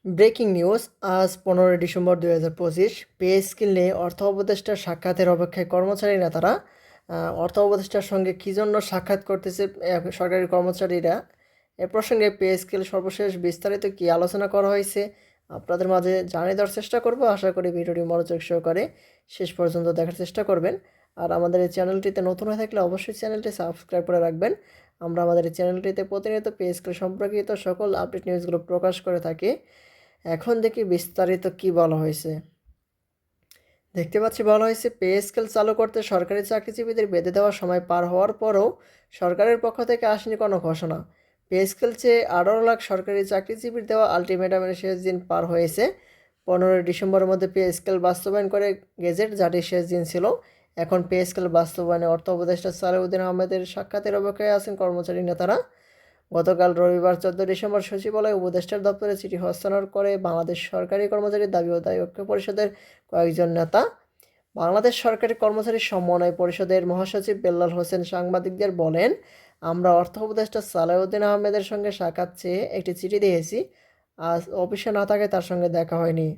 Breaking news আজ 15 December 2025 pay scale নিয়ে অর্থ উপদেষ্টার সাক্ষাতের অপেক্ষায় কর্মচারী নেতারা অর্থ উপদেষ্টার সঙ্গে কী জন্য সাক্ষাৎ করতেছে সরকারি কর্মচারীরা এ প্রসঙ্গে পে স্কেল সর্বশেষ বিস্তারিত কী আলোচনা করা হয়েছে আপনাদের মাঝে জানিয়ে দেওয়ার চেষ্টা করব। আশা করি ভিডিওটি মনোযোগ সহকারে শেষ পর্যন্ত দেখার চেষ্টা করবেন। আর আমাদের এই চ্যানেলটিতে নতুন হয়ে থাকলে অবশ্যই চ্যানেলটি সাবস্ক্রাইব করে রাখবেন। আমরা আমাদের এই চ্যানেলটিতে প্রতিনিয়ত পে স্কেল সম্পর্কিত সকল আপডেট নিউজগুলো প্রকাশ করে থাকি। এখন দেখি বিস্তারিত কি বলা হয়েছে। দেখতে পাচ্ছি বলা হয়েছে পে স্কেল চালু করতে সরকারি চাকরিজীবীদের বেঁধে দেওয়ার সময় পার হওয়ার পরও সরকারের পক্ষ থেকে আসেনি কোনো ঘোষণা। পে স্কেল চেয়ে 18 লাখ সরকারি চাকরিজীবীর দেওয়া আলটিমেটামের শেষ দিন পার হয়েছে। 15 ডিসেম্বরের মধ্যে পে স্কেল বাস্তবায়ন করে গেজেট জারির শেষ দিন ছিল। এখন পে স্কেল বাস্তবায়নে অর্থ উপদেষ্টা সালেউদ্দিন আহমেদের সাক্ষাতের অপেক্ষায় আছেন কর্মচারী নেতারা। গতকাল রবিবার 14 ডিসেম্বর সচিবালয় উপদেষ্টার দপ্তরে চিঠি হস্তান্তর করে বাংলাদেশ সরকারি কর্মচারী দাবি ও দায়ী ঐক্য পরিষদের কয়েকজন নেতা। বাংলাদেশ সরকারি কর্মচারী সমন্বয় পরিষদের মহাসচিব বেল্লাল হোসেন সাংবাদিকদের বলেন, আমরা অর্থ উপদেষ্টা সালেউদ্দিন আহমেদের সঙ্গে সাক্ষাৎ চেয়ে একটি চিঠি দিয়েছি। আজ অফিসে না থাকে তার সঙ্গে দেখা হয়নি।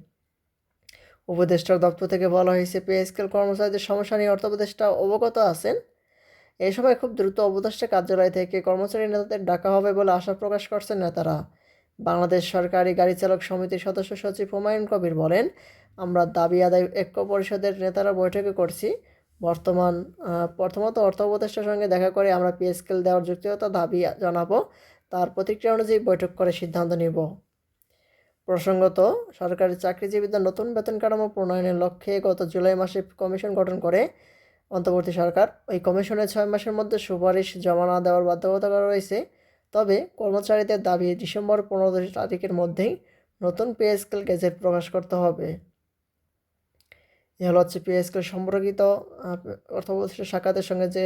উপদেষ্টার দপ্তর থেকে বলা হয়েছে, পে স্কেল কর্মচারীদের সমস্যা নিয়ে অর্থ উপদেষ্টা অবগত আছেন। এই সময় খুব দ্রুত উপদেষ্টা কার্যালয় থেকে কর্মচারী নেতাদের ডাকা হবে বলে আশা প্রকাশ করছেন নেতারা। বাংলাদেশ সরকারি গাড়ি চালক সমিতির সদস্য সচিব হুমায়ুন কবির বলেন, আমরা দাবি আদায় ঐক্য পরিষদের নেতারা বৈঠকে করছি। প্রথমত অর্থ উপদেষ্টার সঙ্গে দেখা করে আমরা পে স্কেল দেওয়ার যুক্তিগত দাবি জানাবো, তার প্রতিক্রিয়া অনুযায়ী বৈঠক করে সিদ্ধান্ত নিব। প্রসঙ্গত, সরকারি চাকরিজীবীদের নতুন বেতন কাঠামো প্রণয়নের লক্ষ্যে গত জুলাই মাসে কমিশন গঠন করে অন্তর্বর্তী সরকার। ওই কমিশনের 6 মাসের মধ্যে সুপারিশ জমা না দেওয়ার বাধ্যবাধকতা রয়েছে। তবে কর্মচারীদের দাবি ডিসেম্বর 15 তারিখের মধ্যেই নতুন পে স্কেল গেজেট প্রকাশ করতে হবে। এ হচ্ছে পে স্কেল সম্পর্কিত অর্থ উপদেষ্টা সাক্ষাতের সঙ্গে যে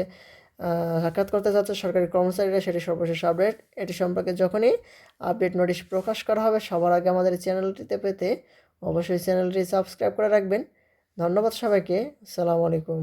সাক্ষাৎ করতে যাচ্ছে সরকারি কর্মচারীরা, সেটি সর্বশেষ আপডেট। এটি সম্পর্কে যখনই আপডেট নোটিশ প্রকাশ করা হবে সবার আগে আমাদের চ্যানেলটিতে পেতে অবশ্যই চ্যানেলটি সাবস্ক্রাইব করে রাখবেন। ধন্যবাদ সবাইকে। আসসালামু আলাইকুম।